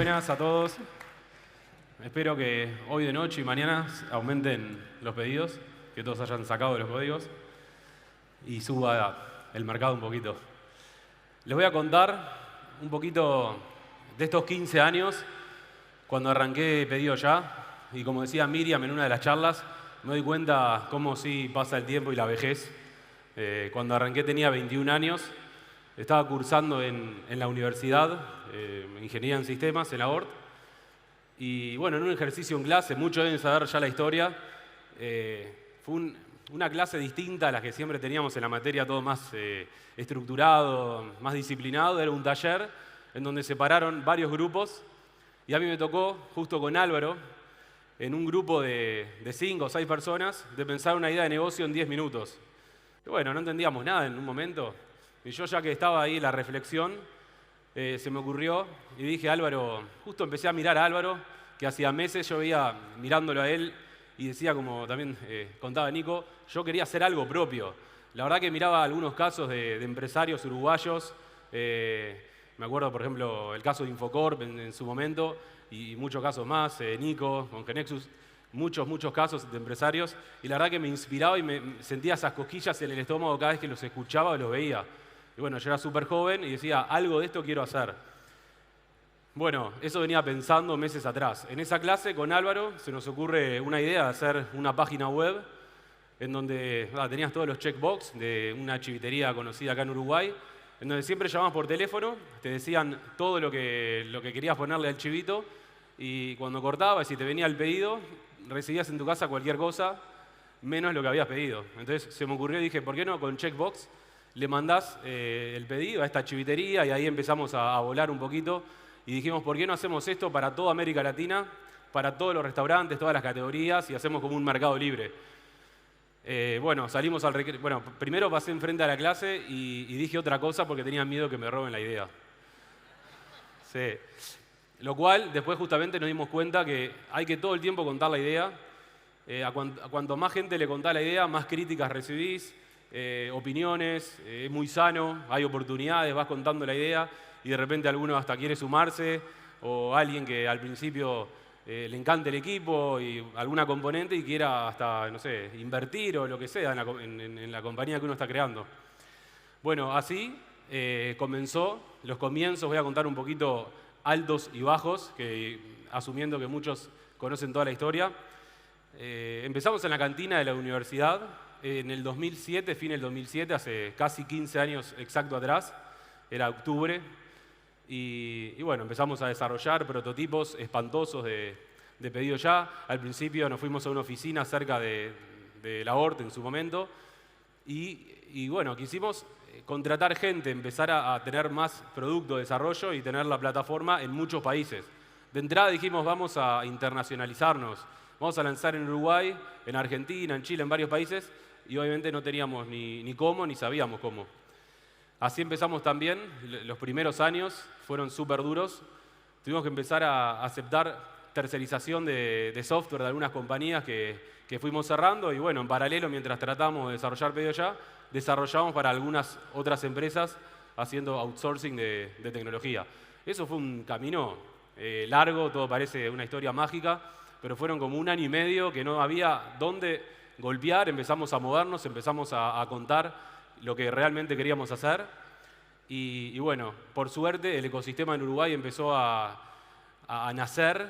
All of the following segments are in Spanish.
buenas a todos. Espero que hoy de noche y mañana aumenten los pedidos, que todos hayan sacado los códigos y suba el mercado un poquito. Les voy a contar un poquito de estos 15 años, cuando arranqué Pedido Ya, y como decía Miriam en una de las charlas, me doy cuenta cómo sí pasa el tiempo y la vejez. Cuando arranqué tenía 21 años, estaba cursando en la universidad, Ingeniería en Sistemas, en la ORT, y bueno, en un ejercicio en clase, muchos deben saber ya la historia, fue una clase distinta a la que siempre teníamos en la materia, todo más estructurado, más disciplinado. Era un taller en donde separaron varios grupos y a mí me tocó, justo con Álvaro, en un grupo de 5 o 6 personas, de pensar una idea de negocio en 10 minutos. Y bueno, no entendíamos nada en un momento. Y yo, ya que estaba ahí la reflexión, se me ocurrió y dije, Álvaro, justo empecé a mirar a Álvaro, que hacía meses yo veía mirándolo a él y decía, como también contaba Nico, yo quería hacer algo propio. La verdad que miraba algunos casos de empresarios uruguayos, me acuerdo, por ejemplo, el caso de Infocorp en su momento y muchos casos más, Nico, con Genexus, muchos casos de empresarios, y la verdad que me inspiraba y me sentía esas cosquillas en el estómago cada vez que los escuchaba o los veía. Y bueno, yo era súper joven y decía, algo de esto quiero hacer. Bueno, eso venía pensando meses atrás. En esa clase con Álvaro se nos ocurre una idea de hacer una página web en donde tenías todos los checkbox de una chivitería conocida acá en Uruguay, en donde siempre llamabas por teléfono, te decían todo lo que querías ponerle al chivito, y cuando cortabas y te venía el pedido, recibías en tu casa cualquier cosa, menos lo que habías pedido. Entonces se me ocurrió y dije, ¿por qué no con checkbox le mandás el pedido a esta chivitería? Y ahí empezamos a volar un poquito y dijimos, ¿por qué no hacemos esto para toda América Latina, para todos los restaurantes, todas las categorías, y hacemos como un mercado libre? Bueno, salimos al recreo. Bueno, primero pasé enfrente a la clase y dije otra cosa porque tenía miedo que me roben la idea. Sí. Lo cual, después justamente nos dimos cuenta que hay que todo el tiempo contar la idea. A cuanto más gente le contás la idea, más críticas recibís, opiniones, es muy sano, hay oportunidades, vas contando la idea y de repente alguno hasta quiere sumarse, o alguien que al principio le encante el equipo y alguna componente y quiera hasta, no sé, invertir o lo que sea en la compañía que uno está creando. Bueno, así comenzó los comienzos. Voy a contar un poquito altos y bajos, asumiendo que muchos conocen toda la historia. Empezamos en la cantina de la universidad en el 2007, fin del 2007, hace casi 15 años exacto atrás, era octubre, y bueno, empezamos a desarrollar prototipos espantosos de Pedido Ya. Al principio nos fuimos a una oficina cerca de la ORT en su momento, y bueno, quisimos contratar gente, empezar a tener más producto de desarrollo y tener la plataforma en muchos países. De entrada dijimos, vamos a internacionalizarnos, vamos a lanzar en Uruguay, en Argentina, en Chile, en varios países, y obviamente no teníamos ni cómo, ni sabíamos cómo. Así empezamos también. Los primeros años fueron súper duros. Tuvimos que empezar a aceptar tercerización de software de algunas compañías que fuimos cerrando, y bueno, en paralelo, mientras tratamos de desarrollar Pedido Ya, desarrollamos para algunas otras empresas haciendo outsourcing de tecnología. Eso fue un camino largo, todo parece una historia mágica, pero fueron como 1 año y medio que no había dónde golpear. Empezamos a movernos, empezamos a contar lo que realmente queríamos hacer, y bueno, por suerte el ecosistema en Uruguay empezó a nacer.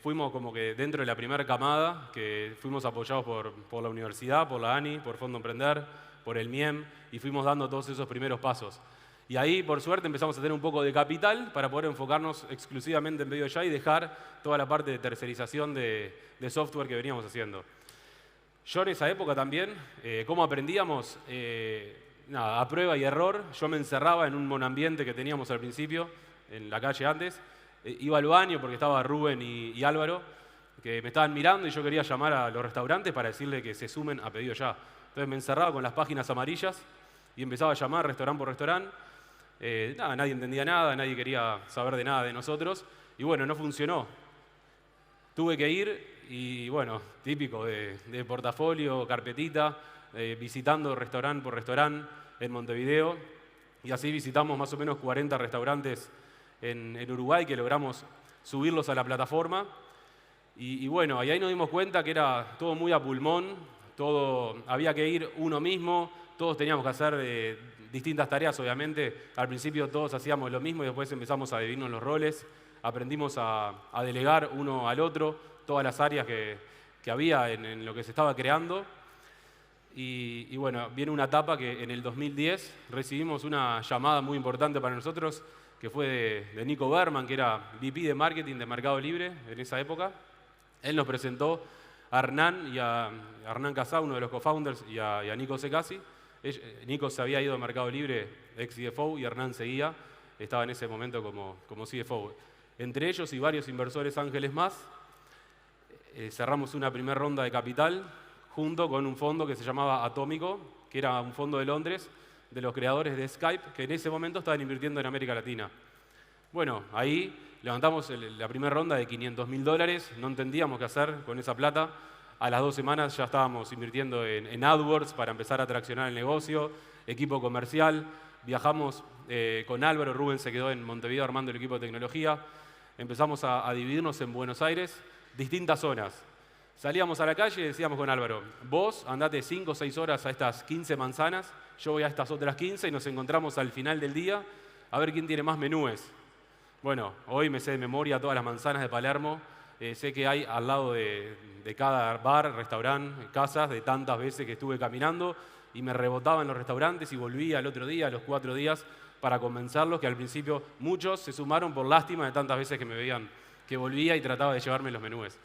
Fuimos como que dentro de la primera camada, que fuimos apoyados por la universidad, por la ANI, por Fondo Emprender, por el MIEM, y fuimos dando todos esos primeros pasos. Y ahí, por suerte, empezamos a tener un poco de capital para poder enfocarnos exclusivamente en Pedido Ya y dejar toda la parte de tercerización de software que veníamos haciendo. Yo en esa época también, ¿cómo aprendíamos? Nada, a prueba y error. Yo me encerraba en un monoambiente que teníamos al principio, en la calle antes. Iba al baño porque estaba Rubén y Álvaro, que me estaban mirando, y yo quería llamar a los restaurantes para decirle que se sumen a Pedido Ya. Entonces me encerraba con las páginas amarillas y empezaba a llamar restaurante por restaurante. Nadie entendía nada, nadie quería saber de nada de nosotros. Y bueno, no funcionó. Tuve que ir y bueno, típico de portafolio, carpetita, visitando restaurante por restaurante en Montevideo. Y así visitamos más o menos 40 restaurantes en Uruguay que logramos subirlos a la plataforma. Y bueno, y ahí nos dimos cuenta que era todo muy a pulmón, había que ir uno mismo, todos teníamos que hacer distintas tareas, obviamente. Al principio todos hacíamos lo mismo y después empezamos a dividirnos los roles, aprendimos a delegar uno al otro todas las áreas que había en lo que se estaba creando. Y bueno, viene una etapa que en el 2010 recibimos una llamada muy importante para nosotros, que fue de Nico Berman, que era VP de Marketing de Mercado Libre en esa época. Él nos presentó a Hernán y a Hernán Casá, uno de los co-founders, y a Nico Secasi. Nico se había ido de Mercado Libre, ex CFO, y Hernán seguía, estaba en ese momento como CFO. Entre ellos y varios inversores ángeles más, cerramos una primera ronda de capital junto con un fondo que se llamaba Atómico, que era un fondo de Londres, de los creadores de Skype, que en ese momento estaban invirtiendo en América Latina. Bueno, ahí levantamos la primera ronda de $500.000, no entendíamos qué hacer con esa plata. A las 2 semanas ya estábamos invirtiendo en AdWords para empezar a traccionar el negocio, equipo comercial. Viajamos con Álvaro, Rubén se quedó en Montevideo armando el equipo de tecnología. Empezamos a dividirnos en Buenos Aires, distintas zonas. Salíamos a la calle y decíamos con Álvaro, vos andate 5 o 6 horas a estas 15 manzanas, yo voy a estas otras 15 y nos encontramos al final del día a ver quién tiene más menúes. Bueno, hoy me sé de memoria todas las manzanas de Palermo. Sé que hay al lado de cada bar, restaurante, casas, de tantas veces que estuve caminando y me rebotaba en los restaurantes y volvía al otro día, a los 4 días, para convencerlos que al principio muchos se sumaron por lástima de tantas veces que me veían que volvía y trataba de llevarme los menúes.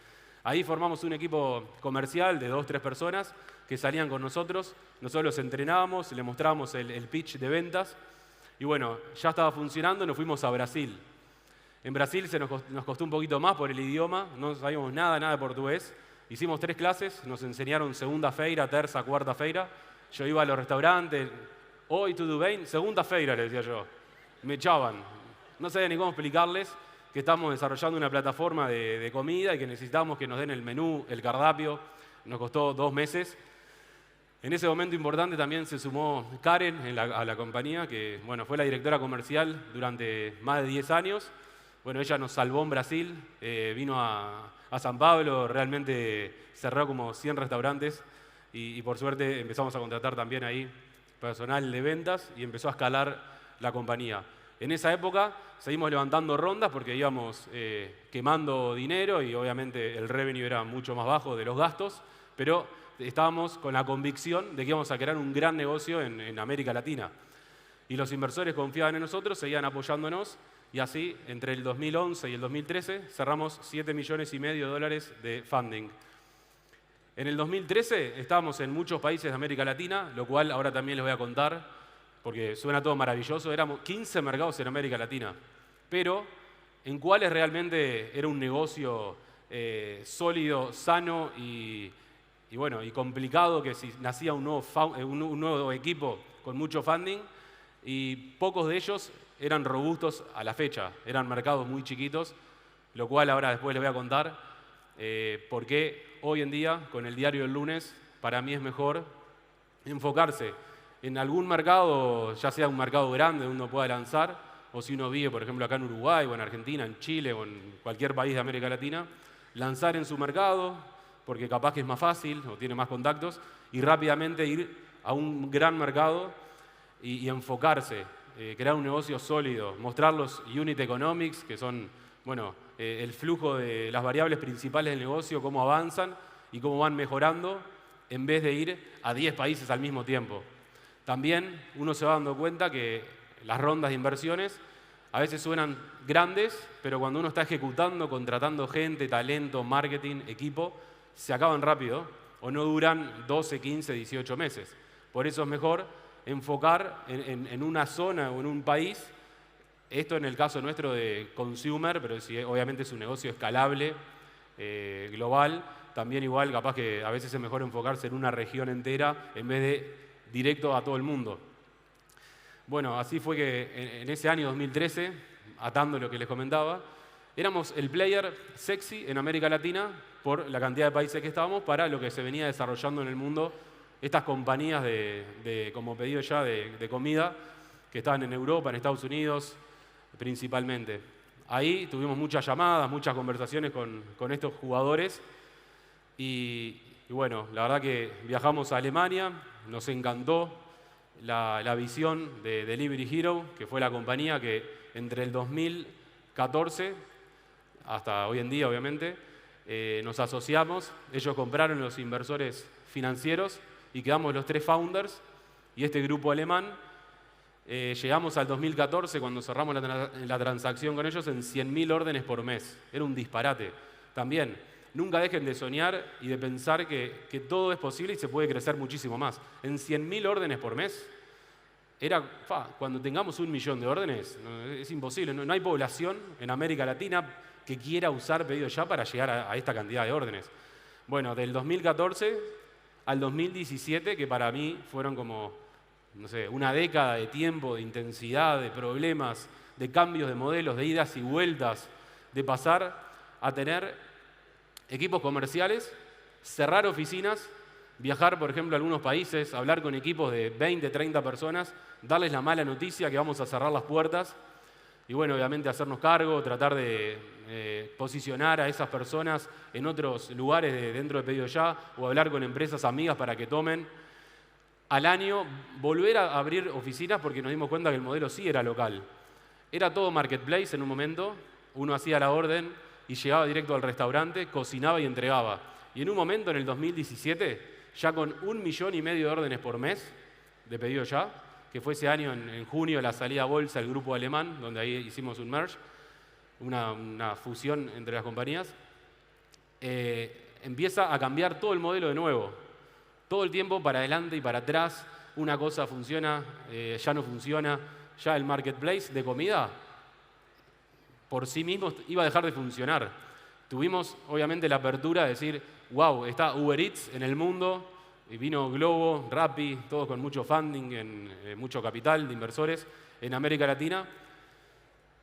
Ahí formamos un equipo comercial de 2 o 3 personas que salían con nosotros los entrenábamos, les mostrábamos el pitch de ventas y bueno, ya estaba funcionando, nos fuimos a Brasil. En Brasil nos costó un poquito más por el idioma, no sabíamos nada de portugués. Hicimos 3 clases, nos enseñaron segunda-feira, terza, cuarta-feira. Yo iba a los restaurantes, hoy tudo bem, segunda-feira, les decía yo. Me echaban. No sabía ni cómo explicarles que estamos desarrollando una plataforma de comida y que necesitábamos que nos den el menú, el cardapio. Nos costó 2 meses. En ese momento importante también se sumó Karen a la compañía, que bueno, fue la directora comercial durante más de 10 años. Bueno, ella nos salvó en Brasil, vino a San Pablo, realmente cerró como 100 restaurantes y por suerte empezamos a contratar también ahí personal de ventas y empezó a escalar la compañía. En esa época seguimos levantando rondas porque íbamos quemando dinero y obviamente el revenue era mucho más bajo de los gastos, pero estábamos con la convicción de que íbamos a crear un gran negocio en América Latina. Y los inversores confiaban en nosotros, seguían apoyándonos. Y así, entre el 2011 y el 2013, cerramos $7,5 millones de funding. En el 2013 estábamos en muchos países de América Latina, lo cual ahora también les voy a contar, porque suena todo maravilloso. Éramos 15 mercados en América Latina, pero en cuáles realmente era un negocio sólido, sano y complicado, que si nacía un nuevo equipo con mucho funding, y pocos de ellos eran robustos a la fecha, eran mercados muy chiquitos, lo cual ahora después les voy a contar por qué hoy en día, con el diario del lunes, para mí es mejor enfocarse en algún mercado, ya sea un mercado grande donde uno pueda lanzar, o si uno vive, por ejemplo, acá en Uruguay, o en Argentina, en Chile, o en cualquier país de América Latina, lanzar en su mercado, porque capaz que es más fácil, o tiene más contactos, y rápidamente ir a un gran mercado y enfocarse. Crear un negocio sólido, mostrar los unit economics, que son el flujo de las variables principales del negocio, cómo avanzan y cómo van mejorando, en vez de ir a 10 países al mismo tiempo. También uno se va dando cuenta que las rondas de inversiones a veces suenan grandes, pero cuando uno está ejecutando, contratando gente, talento, marketing, equipo, se acaban rápido o no duran 12, 15, 18 meses. Por eso es mejor enfocar en una zona o en un país, esto en el caso nuestro de consumer, pero si obviamente es un negocio escalable, global, también igual capaz que a veces es mejor enfocarse en una región entera en vez de directo a todo el mundo. Bueno, así fue que en ese año 2013, atando lo que les comentaba, éramos el player sexy en América Latina por la cantidad de países que estábamos para lo que se venía desarrollando en el mundo. Estas compañías como pedido ya de comida que estaban en Europa, en Estados Unidos, principalmente. Ahí tuvimos muchas llamadas, muchas conversaciones con estos jugadores y bueno, la verdad que viajamos a Alemania, nos encantó la visión de Delivery Hero, que fue la compañía que entre el 2014 hasta hoy en día, obviamente, nos asociamos. Ellos compraron los inversores financieros y quedamos los 3 founders y este grupo alemán. Llegamos al 2014, cuando cerramos la transacción con ellos, en 100.000 órdenes por mes. Era un disparate. También, nunca dejen de soñar y de pensar que todo es posible y se puede crecer muchísimo más. En 100.000 órdenes por mes, cuando tengamos 1 millón de órdenes, es imposible. No hay población en América Latina que quiera usar Pedido Ya para llegar a esta cantidad de órdenes. Bueno, del 2014 al 2017, que para mí fueron como, no sé, una década de tiempo, de intensidad, de problemas, de cambios de modelos, de idas y vueltas, de pasar a tener equipos comerciales, cerrar oficinas, viajar, por ejemplo, a algunos países, hablar con equipos de 20, 30 personas, darles la mala noticia que vamos a cerrar las puertas y, bueno, obviamente hacernos cargo, tratar de posicionar a esas personas en otros lugares dentro de Pedido Ya o hablar con empresas amigas para que tomen. Al año volver a abrir oficinas porque nos dimos cuenta que el modelo sí era local. Era todo marketplace en un momento, uno hacía la orden y llegaba directo al restaurante, cocinaba y entregaba. Y en un momento, en el 2017, ya con 1,5 millones de órdenes por mes de Pedido Ya, que fue ese año en junio la salida a bolsa del grupo alemán, donde ahí hicimos un merge, una fusión entre las compañías, empieza a cambiar todo el modelo de nuevo. Todo el tiempo para adelante y para atrás, una cosa funciona, ya no funciona, ya el marketplace de comida por sí mismo iba a dejar de funcionar. Tuvimos obviamente la apertura de decir, wow, está Uber Eats en el mundo, y vino Globo, Rappi, todos con mucho funding, mucho capital de inversores en América Latina.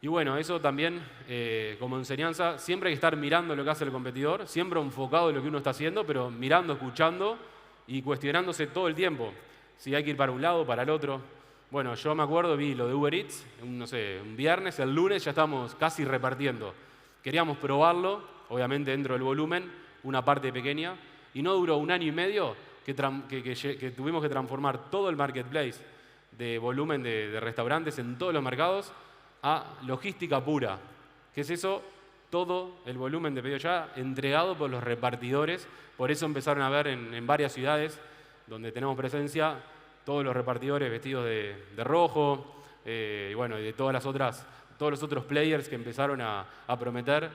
Y bueno, eso también como enseñanza, siempre hay que estar mirando lo que hace el competidor, siempre enfocado en lo que uno está haciendo, pero mirando, escuchando y cuestionándose todo el tiempo. Si hay que ir para un lado o para el otro. Bueno, yo me acuerdo, vi lo de Uber Eats, no sé, un viernes, el lunes ya estábamos casi repartiendo. Queríamos probarlo, obviamente dentro del volumen, una parte pequeña, y no duró 1 año y medio que tuvimos que transformar todo el marketplace de volumen de restaurantes en todos los mercados a logística pura. ¿Qué es eso? Todo el volumen de Pedido Ya entregado por los repartidores. Por eso empezaron a ver en varias ciudades donde tenemos presencia todos los repartidores vestidos de rojo y bueno, y de todos los otros players que empezaron a prometer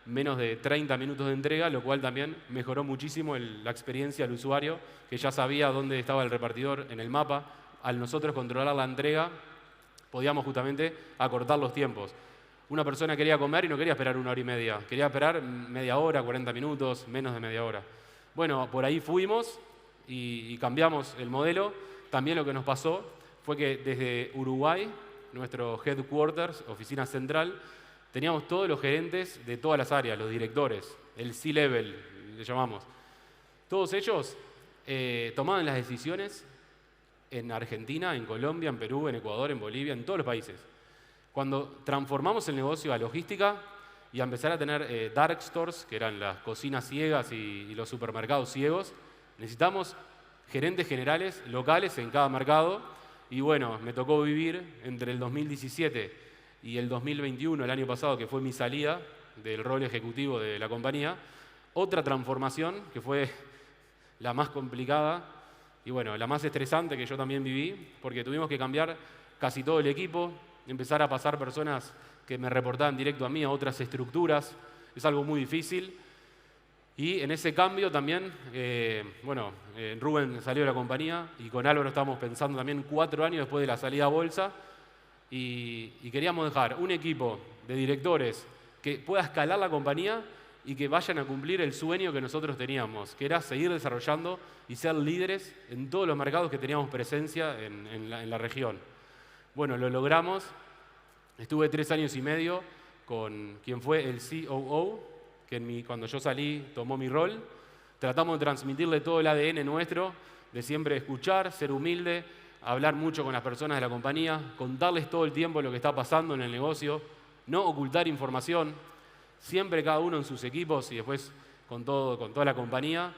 menos de 30 minutos de entrega, lo cual también mejoró muchísimo la experiencia del usuario, que ya sabía dónde estaba el repartidor en el mapa. Al nosotros controlar la entrega, podíamos justamente acortar los tiempos. Una persona quería comer y no quería esperar 1 hora y media, quería esperar media hora, 40 minutos, menos de media hora. Bueno, por ahí fuimos y cambiamos el modelo. También lo que nos pasó fue que desde Uruguay, nuestro headquarters, oficina central, teníamos todos los gerentes de todas las áreas, los directores, el C-level, le llamamos. Todos ellos tomaban las decisiones en Argentina, en Colombia, en Perú, en Ecuador, en Bolivia, en todos los países. Cuando transformamos el negocio a logística y a empezar a tener dark stores, que eran las cocinas ciegas y los supermercados ciegos, necesitamos gerentes generales locales en cada mercado. Y bueno, me tocó vivir entre el 2017 y el 2021, el año pasado, que fue mi salida del rol ejecutivo de la compañía, otra transformación que fue la más complicada y bueno, la más estresante que yo también viví, porque tuvimos que cambiar casi todo el equipo, empezar a pasar personas que me reportaban directo a mí a otras estructuras. Es algo muy difícil. Y en ese cambio también, Rubén salió de la compañía y con Álvaro estábamos pensando también 4 años después de la salida a bolsa y queríamos dejar un equipo de directores que pueda escalar la compañía y que vayan a cumplir el sueño que nosotros teníamos, que era seguir desarrollando y ser líderes en todos los mercados que teníamos presencia en la región. Bueno, lo logramos. Estuve 3 años y medio con quien fue el COO, que cuando yo salí tomó mi rol. Tratamos de transmitirle todo el ADN nuestro, de siempre escuchar, ser humilde, hablar mucho con las personas de la compañía, contarles todo el tiempo lo que está pasando en el negocio, no ocultar información, siempre cada uno en sus equipos y después con toda la compañía.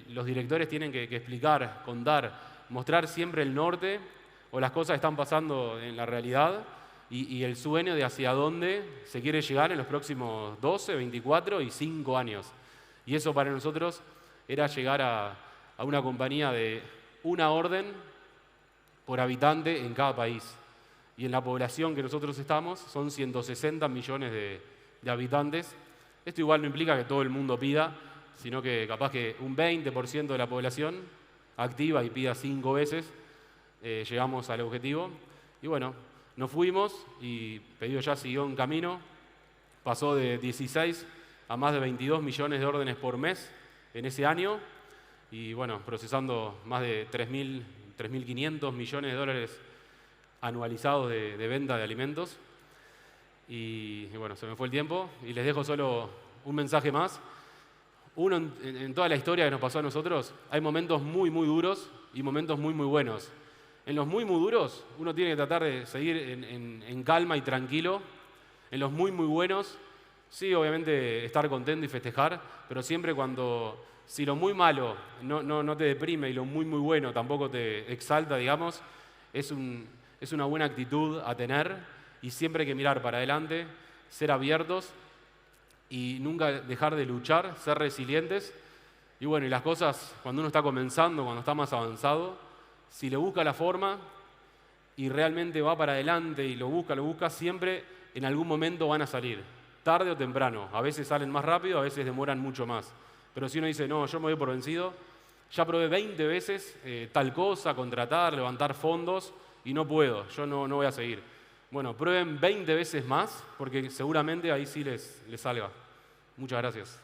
Los directores tienen que explicar, contar, mostrar siempre el norte o las cosas que están pasando en la realidad y el sueño de hacia dónde se quiere llegar en los próximos 12, 24 y 5 años. Y eso para nosotros era llegar a una compañía de una orden por habitante en cada país. Y en la población que nosotros estamos son 160 millones de habitantes. Esto igual no implica que todo el mundo pida, sino que capaz que un 20% de la población activa y pida 5 veces, llegamos al objetivo. Y bueno, nos fuimos y Pedido Ya siguió en camino, pasó de 16 a más de 22 millones de órdenes por mes en ese año y bueno, procesando más de 3.500 millones de dólares anualizados de venta de alimentos. Y bueno, se me fue el tiempo y les dejo solo un mensaje más. Uno, en toda la historia que nos pasó a nosotros, hay momentos muy, muy duros y momentos muy, muy buenos. En los muy, muy duros, uno tiene que tratar de seguir en calma y tranquilo. En los muy, muy buenos, sí, obviamente estar contento y festejar, pero siempre si lo muy malo no te deprime y lo muy, muy bueno tampoco te exalta, digamos, es una buena actitud a tener y siempre hay que mirar para adelante, ser abiertos y nunca dejar de luchar, ser resilientes. Y bueno, y las cosas, cuando uno está comenzando, cuando está más avanzado, si le busca la forma y realmente va para adelante y lo busca, siempre en algún momento van a salir, tarde o temprano. A veces salen más rápido, a veces demoran mucho más. Pero si uno dice, no, yo me voy por vencido, ya probé 20 veces tal cosa, contratar, levantar fondos y no puedo, yo no voy a seguir. Bueno, prueben 20 veces más porque seguramente ahí sí les salga. Muchas gracias.